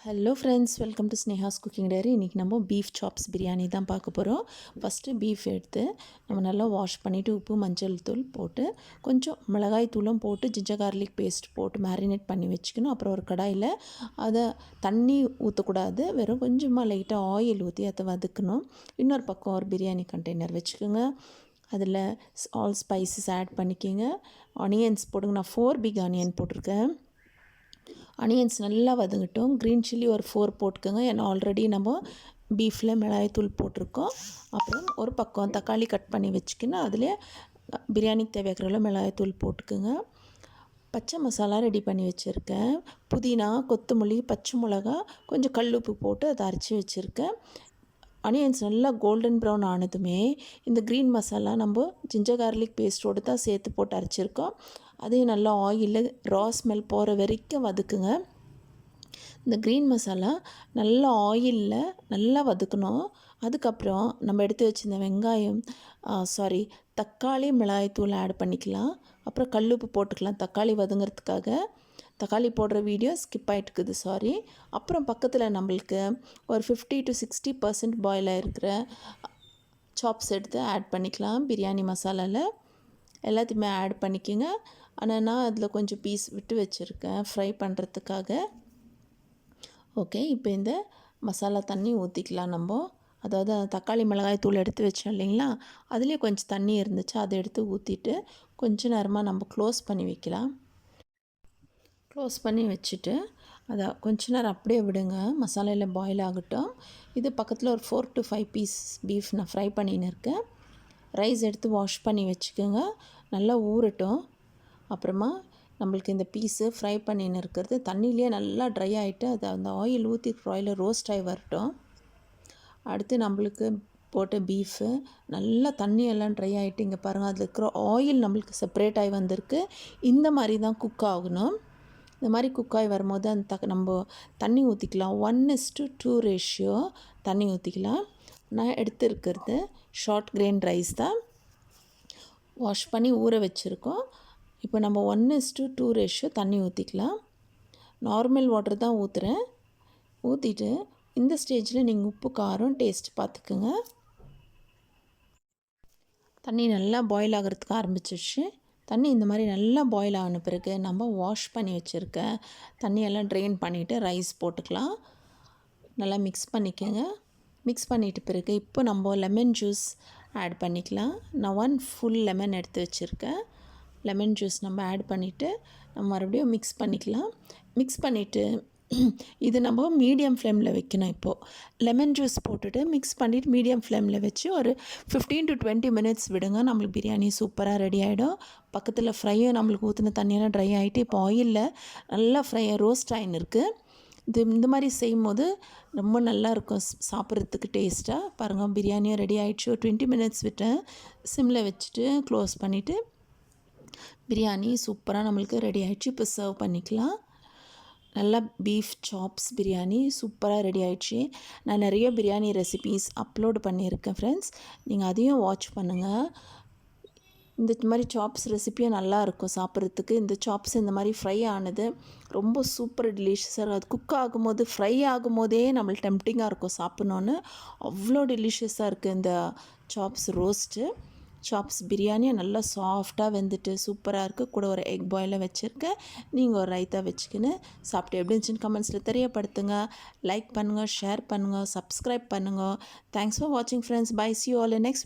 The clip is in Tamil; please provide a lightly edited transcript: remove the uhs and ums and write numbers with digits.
Hello friends, welcome to Sneha's cooking diary. இன்றைக்கி நம்ம பீஃப் சாப்ஸ் பிரியாணி தான் பார்க்க போகிறோம். ஃபஸ்ட்டு பீஃப் எடுத்து நம்ம நல்லா வாஷ் பண்ணிவிட்டு உப்பு மஞ்சள் தூள் போட்டு கொஞ்சம் மிளகாய் தூளும் போட்டு ஜிஞ்சர் கார்லிக் பேஸ்ட் போட்டு மேரினேட் பண்ணி வச்சுக்கணும். அப்புறம் ஒரு கடாயில் அதை தண்ணி ஊற்றக்கூடாது, வெறும் கொஞ்சமாக லைட்டாக ஆயில் ஊற்றி அதை வதக்கணும். இன்னொரு பக்கம் ஒரு பிரியாணி கண்டெய்னர் வச்சுக்கோங்க. அதில் ஆல் ஸ்பைசஸ் ஆட் பண்ணிக்கோங்க. ஆனியன்ஸ் போடுங்க. நான் 4 பிக் ஆனியன் போட்டிருக்கேன். ஆனியன்ஸ் நல்லா வதங்கட்டும். க்ரீன் சில்லி ஒரு 4 போட்டுக்கோங்க, ஏன்னா ஆல்ரெடி நம்ம பீஃபில் மிளகாய்த்தூள் போட்டிருக்கோம். அப்புறம் ஒரு பக்கம் தக்காளி கட் பண்ணி வச்சுக்கின்னு அதிலே பிரியாணிக்கு தேவையான மிளகாய்த்தூள் போட்டுக்கோங்க. பச்சை மசாலா ரெடி பண்ணி வச்சுருக்கேன். புதினா, கொத்தமல்லி, பச்சை மிளகா, கொஞ்சம் கல் உப்பு போட்டு அதை அரைச்சி வச்சுருக்கேன். ஆனியன்ஸ் நல்லா கோல்டன் ப்ரௌன் ஆனதுமே இந்த க்ரீன் மசாலா நம்ம ஜிஞ்சர் கார்லிக் பேஸ்ட்டோடு தான் சேர்த்து போட்டு அரைச்சிருக்கோம். அதையும் நல்லா ஆயிலில் ரா ஸ்மெல் போகிற வரைக்கும் வதக்குங்க. இந்த க்ரீன் மசாலா நல்லா ஆயிலில் நல்லா வதக்கணும். அதுக்கப்புறம் நம்ம எடுத்து வச்சுருந்த வெங்காயம் தக்காளி மிளகாய்த்தூள் ஆட் பண்ணிக்கலாம். அப்புறம் கல்லுப்பு போட்டுக்கலாம் தக்காளி வதங்கிறதுக்காக. தக்காளி போடுற வீடியோ ஸ்கிப் ஆகிட்டுக்குது, அப்புறம் பக்கத்தில் நம்மளுக்கு ஒரு 50 to 60% பாயில் ஆகிருக்கிற சாப்ஸ் எடுத்து ஆட் பண்ணிக்கலாம். பிரியாணி மசாலாவில் எல்லாத்தையுமே ஆட் பண்ணிக்கோங்க. ஆனால் நான் அதில் கொஞ்சம் பீஸ் விட்டு வச்சுருக்கேன் ஃப்ரை பண்ணுறதுக்காக. ஓகே, இப்போ இந்த மசாலா தண்ணி ஊற்றிக்கலாம் நம்ம. அதாவது தக்காளி மிளகாய் தூள் எடுத்து வச்சோம் இல்லைங்களா, அதுலேயே கொஞ்சம் தண்ணி இருந்துச்சு, அதை எடுத்து ஊற்றிட்டு கொஞ்சம் நேரமாக நம்ம க்ளோஸ் பண்ணி வைக்கலாம். க்ளோஸ் பண்ணி வச்சுட்டு அதை கொஞ்ச நேரம் அப்படியே விடுங்க, மசாலையில் பாயில் ஆகட்டும். இது பக்கத்தில் ஒரு 4 to 5 பீஸ் பீஃப் நான் ஃப்ரை பண்ணின்னு இருக்கேன். ரைஸ் எடுத்து வாஷ் பண்ணி வச்சுக்கோங்க, நல்லா ஊறட்டும். அப்புறமா நம்மளுக்கு இந்த பீஸு ஃப்ரை பண்ணின்னு இருக்கிறது தண்ணியிலே நல்லா ட்ரை ஆகிட்டு அது அந்த ஆயில் ஊற்றி ஆயிலில் ரோஸ்ட் ஆகி வரட்டும். அடுத்து நம்மளுக்கு போட்ட பீஃபு நல்லா தண்ணியெல்லாம் ட்ரை ஆகிட்டு இங்கே பாருங்கள், அதில் இருக்கிற ஆயில் நம்மளுக்கு செப்பரேட் ஆகி வந்திருக்கு. இந்த மாதிரி தான் குக் ஆகணும். இந்த மாதிரி குக் ஆகி வரும்போது அந்த நம்ம தண்ணி ஊற்றிக்கலாம். 1:2 ரேஷியோ தண்ணி ஊற்றிக்கலாம். நான் எடுத்துருக்கிறது ஷார்ட் கிரெயின் ரைஸ் தான், வாஷ் பண்ணி ஊற வச்சுருக்கோம். இப்போ நம்ம 1:2 ரேஷியோ தண்ணி ஊற்றிக்கலாம். நார்மல் வாட்டர் தான் ஊற்றுறேன். ஊற்றிட்டு இந்த ஸ்டேஜில் நீங்கள் உப்பு காரம் டேஸ்ட் பார்த்துக்குங்க. தண்ணி நல்லா பாயில் ஆகிறதுக்கு ஆரம்பிச்சிடுச்சு. தண்ணி இந்த மாதிரி நல்லா பாயில் ஆன பிறகு நம்ம வாஷ் பண்ணி வச்சுருக்க தண்ணியெல்லாம் ட்ரெயின் பண்ணிவிட்டு ரைஸ் போட்டுக்கலாம். நல்லா மிக்ஸ் பண்ணிக்கோங்க. மிக்ஸ் பண்ணிட்ட பிறகு இப்போ நம்ம லெமன் ஜூஸ் ஆட் பண்ணிக்கலாம். நான் 1 ஃபுல் லெமன் எடுத்து வச்சுருக்கேன். லெமன் ஜூஸ் நம்ம ஆட் பண்ணிவிட்டு நம்ம மறுபடியும் மிக்ஸ் பண்ணிக்கலாம். மிக்ஸ் பண்ணிவிட்டு இது நம்ம மீடியம் ஃப்ளேமில் வைக்கணும். இப்போது லெமன் ஜூஸ் போட்டுட்டு மிக்ஸ் பண்ணிவிட்டு மீடியம் ஃப்ளேமில் வச்சு ஒரு 15 to 20 மினிட்ஸ் விடுங்க. நம்மளுக்கு பிரியாணி சூப்பராக ரெடி ஆகிடும். பக்கத்தில் ஃப்ரையும் நம்மளுக்கு ஊற்றின தண்ணியெல்லாம் ட்ரை ஆகிட்டு இப்போ ஆயிலில் நல்லா ரோஸ்ட் ஆகின்னு இருக்குது. இந்த மாதிரி செய்யும் போது ரொம்ப நல்லாயிருக்கும் சாப்பிட்றதுக்கு டேஸ்ட்டாக. பாருங்கள், பிரியாணியும் ரெடி ஆகிடுச்சு. ஒரு 20 மினிட்ஸ் விட்டேன், சிம்மில் வச்சுட்டு க்ளோஸ் பண்ணிவிட்டு பிரியாணி சூப்பராக நம்மளுக்கு ரெடி ஆகிடுச்சு. இப்போ சர்வ் பண்ணிக்கலாம். நல்லா பீஃப் சாப்ஸ் பிரியாணி சூப்பராக ரெடி ஆகிடுச்சு. நான் நிறைய பிரியாணி ரெசிபீஸ் அப்லோடு பண்ணியிருக்கேன் ஃப்ரெண்ட்ஸ், நீங்கள் அதையும் வாட்ச் பண்ணுங்கள். இந்த மாதிரி சாப்ஸ் ரெசிப்பியும் நல்லாயிருக்கும் சாப்பிட்றதுக்கு. இந்த சாப்ஸ் இந்த மாதிரி ஃப்ரை ஆனது ரொம்ப சூப்பர் டெலிஷியஸாக இருக்கும். அது குக் ஆகும்போது ஃப்ரை ஆகும்போதே நம்மளுக்கு டெம்ப்டிங்காக இருக்கும் சாப்பிட்ணுன்னு. அவ்வளோ டெலிஷியஸாக இருக்குது இந்த சாப்ஸ் ரோஸ்ட்டு. சாப்ஸ் பிரியாணியும் நல்லா சாஃப்டாக வெந்துட்டு சூப்பராக இருக்குது. கூட ஒரு எக் பாயிலை வச்சுருக்கேன். நீங்கள் ஒரு ரைத்தா வச்சுக்கின்னு சாப்பிட்டு எப்படி இருந்துச்சுன்னு கமெண்ட்ஸில் தெரியப்படுத்துங்க. லைக் பண்ணுங்கள், ஷேர் பண்ணுங்கள், சப்ஸ்கிரைப் பண்ணுங்கள். தேங்க்ஸ் ஃபார் வாட்சிங் friends. Bye, see you all in next video.